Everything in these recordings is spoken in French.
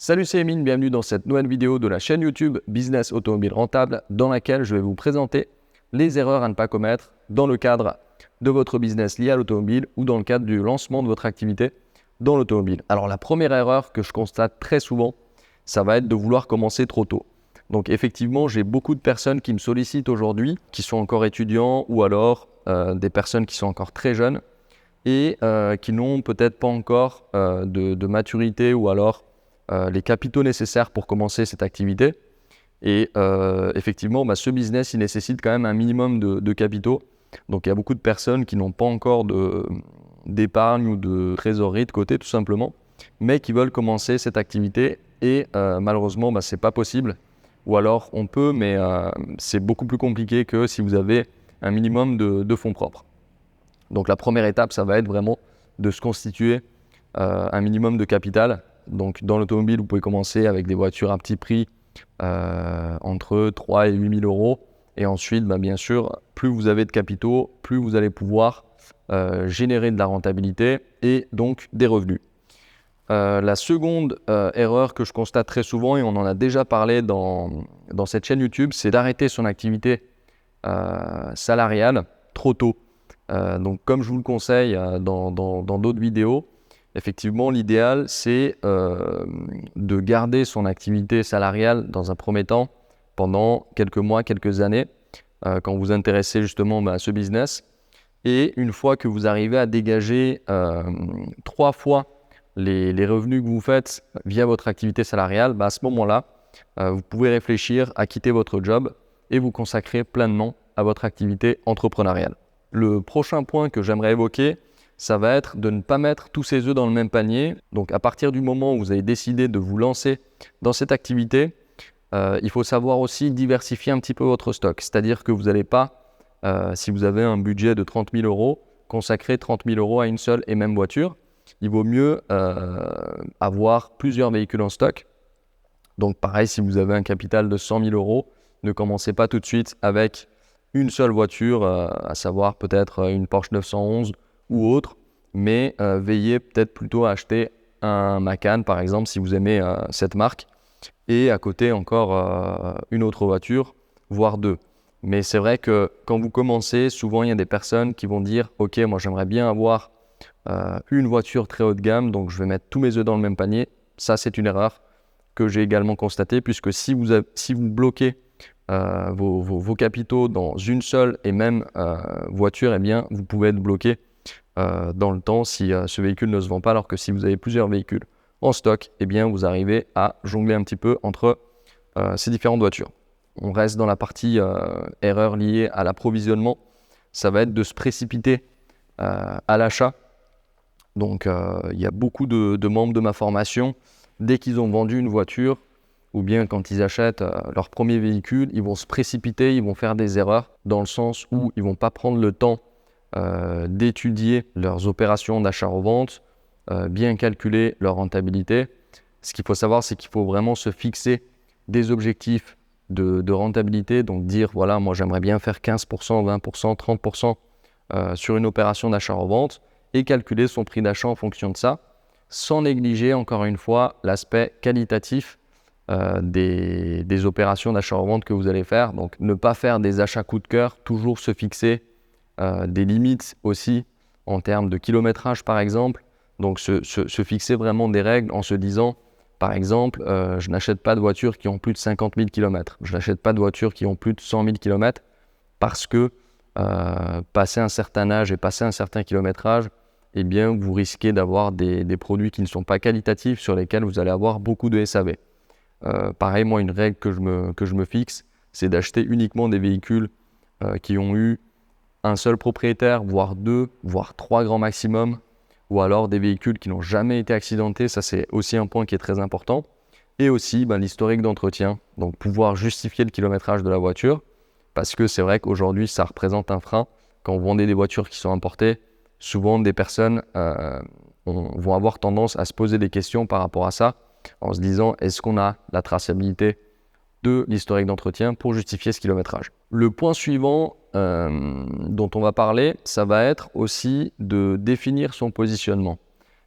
Salut, c'est Emile, bienvenue dans cette nouvelle vidéo de la chaîne YouTube Business Automobile Rentable dans laquelle je vais vous présenter les erreurs à ne pas commettre dans le cadre de votre business lié à l'automobile ou dans le cadre du lancement de votre activité dans l'automobile. Alors la première erreur que je constate très souvent, ça va être de vouloir commencer trop tôt. Donc effectivement, j'ai beaucoup de personnes qui me sollicitent aujourd'hui, qui sont encore étudiants ou alors des personnes qui sont encore très jeunes et qui n'ont peut-être pas encore de maturité ou alors les capitaux nécessaires pour commencer cette activité. Et effectivement, ce business, il nécessite quand même un minimum de capitaux. Donc, il y a beaucoup de personnes qui n'ont pas encore d'épargne ou de trésorerie de côté, tout simplement, mais qui veulent commencer cette activité. Et malheureusement, ce n'est pas possible. Ou alors, on peut, mais c'est beaucoup plus compliqué que si vous avez un minimum de fonds propres. Donc, la première étape, ça va être vraiment de se constituer un minimum de capital. Donc, dans l'automobile, vous pouvez commencer avec des voitures à petit prix entre 3 et 8 000 euros. Et ensuite, bien sûr, plus vous avez de capitaux, plus vous allez pouvoir générer de la rentabilité et donc des revenus. La seconde erreur que je constate très souvent, et on en a déjà parlé dans cette chaîne YouTube, c'est d'arrêter son activité salariale trop tôt. Donc, comme je vous le conseille dans d'autres vidéos, effectivement, l'idéal, c'est de garder son activité salariale dans un premier temps pendant quelques mois, quelques années, quand vous intéressez justement à ce business. Et une fois que vous arrivez à dégager 3 fois les revenus que vous faites via votre activité salariale, à ce moment-là, vous pouvez réfléchir à quitter votre job et vous consacrer pleinement à votre activité entrepreneuriale. Le prochain point que j'aimerais évoquer, ça va être de ne pas mettre tous ses œufs dans le même panier. Donc, à partir du moment où vous avez décidé de vous lancer dans cette activité, il faut savoir aussi diversifier un petit peu votre stock. C'est-à-dire que vous n'allez pas, si vous avez un budget de 30 000 euros, consacrer 30 000 euros à une seule et même voiture. Il vaut mieux avoir plusieurs véhicules en stock. Donc, pareil, si vous avez un capital de 100 000 euros, ne commencez pas tout de suite avec une seule voiture, à savoir peut-être une Porsche 911 ou autre, mais veillez peut-être plutôt à acheter un Macan par exemple si vous aimez cette marque et à côté encore une autre voiture, voire deux. Mais c'est vrai que quand vous commencez, souvent il y a des personnes qui vont dire « Ok, moi j'aimerais bien avoir une voiture très haut de gamme, donc je vais mettre tous mes œufs dans le même panier ». Ça, c'est une erreur que j'ai également constatée puisque si vous bloquez vos capitaux dans une seule et même voiture, eh bien, vous pouvez être bloqué dans le temps si ce véhicule ne se vend pas, alors que si vous avez plusieurs véhicules en stock, eh bien, vous arrivez à jongler un petit peu entre ces différentes voitures. On reste dans la partie erreur liée à l'approvisionnement. Ça va être de se précipiter à l'achat. Donc, il y a beaucoup de membres de ma formation, dès qu'ils ont vendu une voiture, ou bien quand ils achètent leur premier véhicule, ils vont se précipiter, ils vont faire des erreurs dans le sens où ils ne vont pas prendre le temps d'étudier leurs opérations d'achat-revente, bien calculer leur rentabilité. Ce qu'il faut savoir, c'est qu'il faut vraiment se fixer des objectifs de rentabilité, donc dire voilà, moi j'aimerais bien faire 15%, 20%, 30% sur une opération d'achat-revente et calculer son prix d'achat en fonction de ça, sans négliger encore une fois l'aspect qualitatif des opérations d'achat-revente que vous allez faire. Donc ne pas faire des achats coup de cœur, toujours se fixer des limites aussi en termes de kilométrage par exemple. Donc se fixer vraiment des règles en se disant par exemple je n'achète pas de voitures qui ont plus de 50 000 km, je n'achète pas de voitures qui ont plus de 100 000 km parce que passé un certain âge et passé un certain kilométrage, eh bien vous risquez d'avoir des produits qui ne sont pas qualitatifs sur lesquels vous allez avoir beaucoup de SAV. Pareil, moi une règle que je me fixe, c'est d'acheter uniquement des véhicules qui ont eu un seul propriétaire, voire 2, voire 3 grands maximum, ou alors des véhicules qui n'ont jamais été accidentés. Ça, c'est aussi un point qui est très important. Et aussi l'historique d'entretien, donc pouvoir justifier le kilométrage de la voiture, parce que c'est vrai qu'aujourd'hui, ça représente un frein. Quand vous vendez des voitures qui sont importées, souvent des personnes vont avoir tendance à se poser des questions par rapport à ça, en se disant est-ce qu'on a la traçabilité de l'historique d'entretien pour justifier ce kilométrage. Le point suivant dont on va parler, ça va être aussi de définir son positionnement.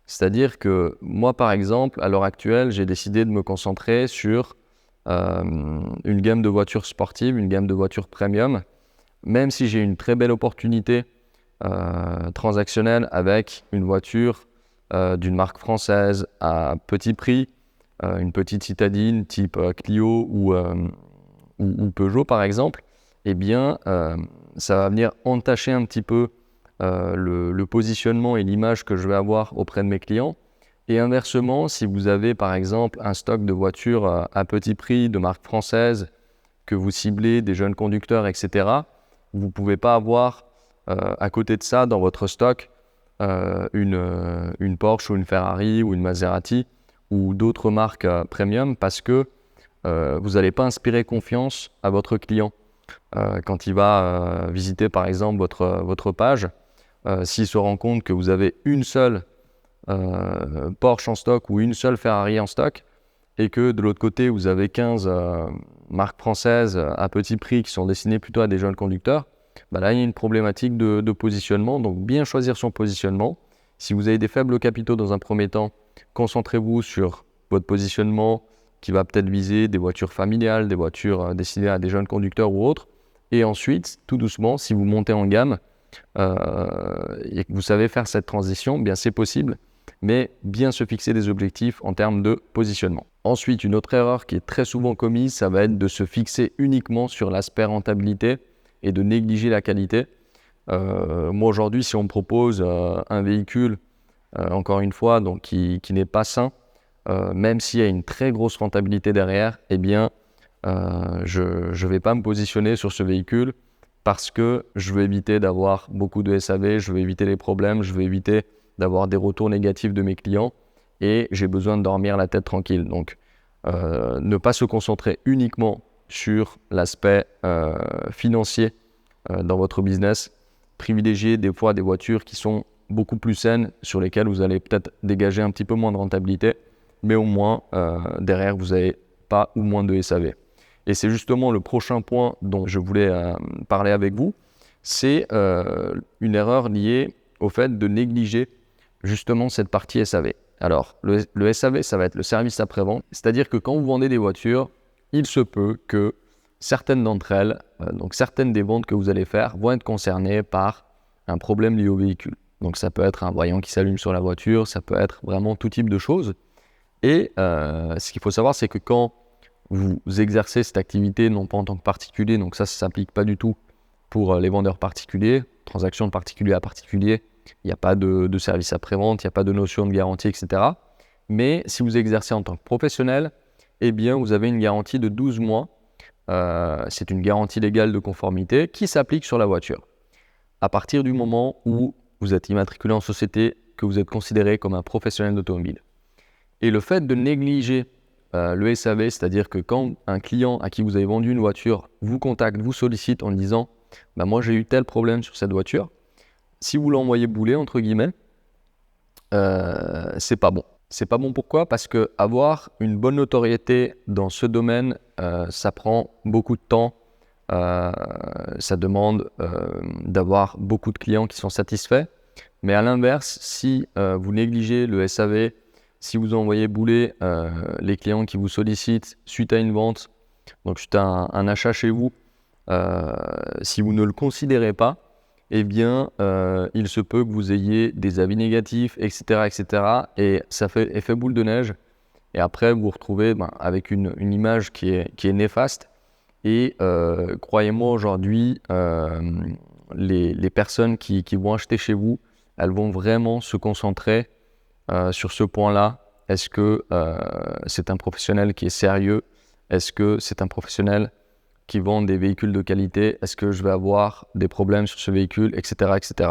C'est-à-dire que moi, par exemple, à l'heure actuelle, j'ai décidé de me concentrer sur une gamme de voitures sportives, une gamme de voitures premium, même si j'ai une très belle opportunité transactionnelle avec une voiture d'une marque française à petit prix, une petite citadine type Clio ou Peugeot par exemple, eh bien ça va venir entacher un petit peu le positionnement et l'image que je vais avoir auprès de mes clients. Et inversement, si vous avez par exemple un stock de voitures à petit prix de marque française, que vous ciblez des jeunes conducteurs, etc., vous ne pouvez pas avoir à côté de ça dans votre stock une Porsche ou une Ferrari ou une Maserati ou d'autres marques premium parce que vous n'allez pas inspirer confiance à votre client. Quand il va visiter par exemple votre page, s'il se rend compte que vous avez une seule Porsche en stock ou une seule Ferrari en stock et que de l'autre côté vous avez 15 marques françaises à petit prix qui sont destinées plutôt à des jeunes conducteurs, bah là il y a une problématique de positionnement, donc bien choisir son positionnement. Si vous avez des faibles capitaux dans un premier temps, concentrez-vous sur votre positionnement qui va peut-être viser des voitures familiales, des voitures destinées à des jeunes conducteurs ou autres. Et ensuite, tout doucement, si vous montez en gamme et que vous savez faire cette transition, bien c'est possible, mais bien se fixer des objectifs en termes de positionnement. Ensuite, une autre erreur qui est très souvent commise, ça va être de se fixer uniquement sur l'aspect rentabilité et de négliger la qualité. Moi aujourd'hui, si on me propose un véhicule, encore une fois, donc qui n'est pas sain, même s'il y a une très grosse rentabilité derrière, eh bien, je ne vais pas me positionner sur ce véhicule parce que je veux éviter d'avoir beaucoup de SAV, je veux éviter les problèmes, je veux éviter d'avoir des retours négatifs de mes clients et j'ai besoin de dormir la tête tranquille. Donc, ne pas se concentrer uniquement sur l'aspect financier dans votre business, privilégier des fois des voitures qui sont beaucoup plus saines, sur lesquelles vous allez peut-être dégager un petit peu moins de rentabilité, mais au moins derrière vous n'avez pas ou moins de SAV. Et c'est justement le prochain point dont je voulais parler avec vous, c'est une erreur liée au fait de négliger justement cette partie SAV. Alors, le SAV, ça va être le service après-vente, c'est-à-dire que quand vous vendez des voitures, il se peut que certaines d'entre elles, donc certaines des ventes que vous allez faire, vont être concernées par un problème lié au véhicule. Donc ça peut être un voyant qui s'allume sur la voiture, ça peut être vraiment tout type de choses. Et ce qu'il faut savoir, c'est que quand vous exercez cette activité, non pas en tant que particulier, donc ça ne s'applique pas du tout pour les vendeurs particuliers, transactions de particulier à particulier, il n'y a pas de service après-vente, il n'y a pas de notion de garantie, etc. Mais si vous exercez en tant que professionnel, eh bien vous avez une garantie de 12 mois. C'est une garantie légale de conformité qui s'applique sur la voiture. À partir du moment où vous êtes immatriculé en société, que vous êtes considéré comme un professionnel d'automobile. Et le fait de négliger le SAV, c'est-à-dire que quand un client à qui vous avez vendu une voiture vous contacte, vous sollicite en disant « moi j'ai eu tel problème sur cette voiture », si vous l'envoyez bouler, entre guillemets, c'est pas bon. C'est pas bon pourquoi ? Parce que avoir une bonne notoriété dans ce domaine, ça prend beaucoup de temps. Ça demande d'avoir beaucoup de clients qui sont satisfaits. Mais à l'inverse, si vous négligez le SAV, si vous envoyez bouler les clients qui vous sollicitent suite à une vente, donc suite à un achat chez vous, si vous ne le considérez pas, eh bien, il se peut que vous ayez des avis négatifs, etc., etc. Et ça fait effet boule de neige. Et après, vous vous retrouvez avec une image qui est néfaste. Et croyez-moi, aujourd'hui, les personnes qui vont acheter chez vous, elles vont vraiment se concentrer sur ce point-là. Est-ce que c'est un professionnel qui est sérieux ? Est-ce que c'est un professionnel qui vend des véhicules de qualité? Est-ce que je vais avoir des problèmes sur ce véhicule, etc., etc.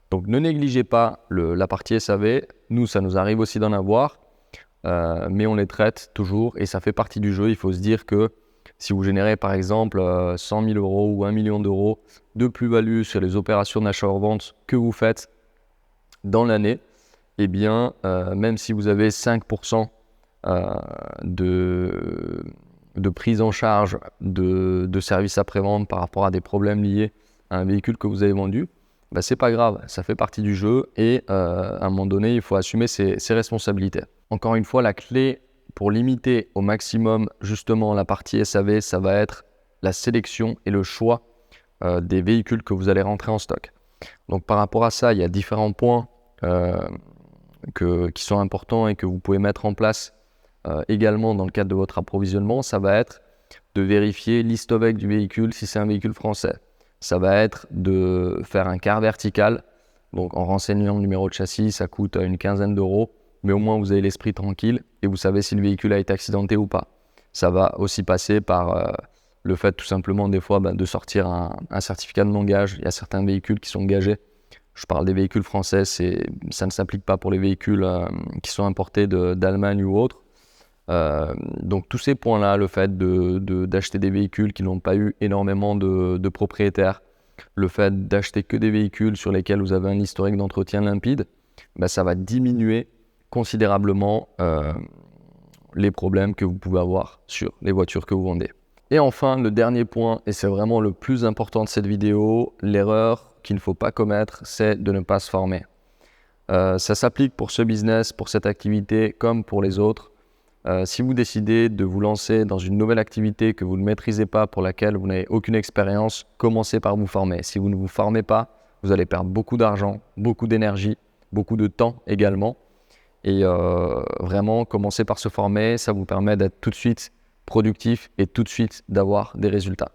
Donc, ne négligez pas la partie SAV. Nous, ça nous arrive aussi d'en avoir, mais on les traite toujours et ça fait partie du jeu. Il faut se dire que si vous générez par exemple 100 000 € ou 1 million d'euros de plus-value sur les opérations d'achat-revente que vous faites dans l'année, eh bien, même si vous avez 5% de prise en charge de services après-vente par rapport à des problèmes liés à un véhicule que vous avez vendu, bah, c'est pas grave, ça fait partie du jeu et à un moment donné, il faut assumer ses responsabilités. Encore une fois, la clé pour limiter au maximum justement la partie SAV, ça va être la sélection et le choix des véhicules que vous allez rentrer en stock. Donc par rapport à ça, il y a différents points qui sont importants et que vous pouvez mettre en place également dans le cadre de votre approvisionnement. Ça va être de vérifier l'historique du véhicule si c'est un véhicule français. Ça va être de faire un quart vertical. Donc en renseignant le numéro de châssis, ça coûte une quinzaine d'euros, mais au moins vous avez l'esprit tranquille et vous savez si le véhicule a été accidenté ou pas. Ça va aussi passer par le fait tout simplement des fois de sortir un certificat de non-gage. Il y a certains véhicules qui sont gagés. Je parle des véhicules français, ça ne s'applique pas pour les véhicules qui sont importés d'Allemagne ou autres. Donc tous ces points-là, le fait d'acheter des véhicules qui n'ont pas eu énormément de propriétaires, le fait d'acheter que des véhicules sur lesquels vous avez un historique d'entretien limpide, ça va diminuer considérablement les problèmes que vous pouvez avoir sur les voitures que vous vendez. Et enfin, le dernier point, et c'est vraiment le plus important de cette vidéo, l'erreur qu'il ne faut pas commettre, c'est de ne pas se former. Ça s'applique pour ce business, pour cette activité, comme pour les autres. Si vous décidez de vous lancer dans une nouvelle activité que vous ne maîtrisez pas, pour laquelle vous n'avez aucune expérience, commencez par vous former. Si vous ne vous formez pas, vous allez perdre beaucoup d'argent, beaucoup d'énergie, beaucoup de temps également. Et vraiment, commencer par se former, ça vous permet d'être tout de suite productif et tout de suite d'avoir des résultats.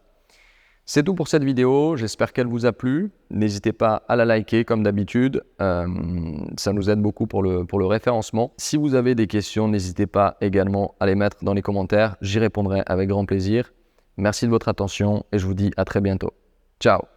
C'est tout pour cette vidéo, j'espère qu'elle vous a plu. N'hésitez pas à la liker comme d'habitude, ça nous aide beaucoup pour le référencement. Si vous avez des questions, n'hésitez pas également à les mettre dans les commentaires, j'y répondrai avec grand plaisir. Merci de votre attention et je vous dis à très bientôt. Ciao!